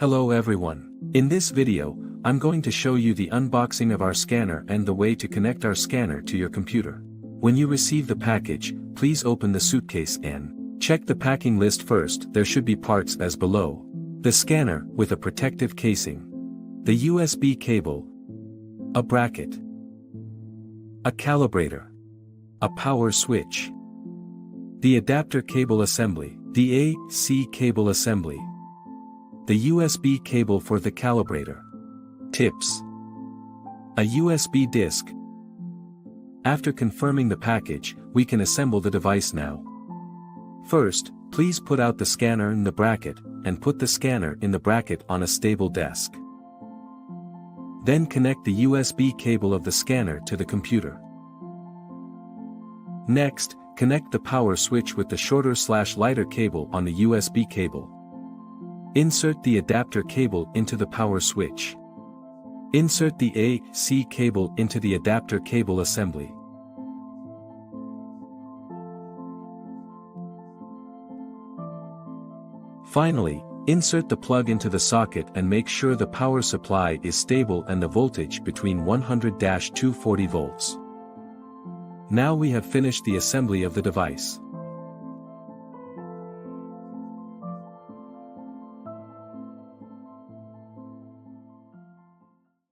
Hello everyone. In this video, I'm going to show you the unboxing of our scanner and the way to connect our scanner to your computer. When you receive the package, please open the suitcase and check the packing list first. There should be parts as below. The scanner with a protective casing. The USB cable. A bracket. A calibrator. A power switch. The adapter cable assembly. The AC cable assembly. The USB cable for the calibrator. Tips. A USB disc. After confirming the package, we can assemble the device now. First, please put out the scanner in the bracket, and put the scanner in the bracket on a stable desk. Then connect the USB cable of the scanner to the computer. Next, connect the power switch with the shorter/lighter cable on the USB cable. Insert the adapter cable into the power switch. Insert the AC cable into the adapter cable assembly. Finally, insert the plug into the socket and make sure the power supply is stable and the voltage between 100-240 volts. Now we have finished the assembly of the device.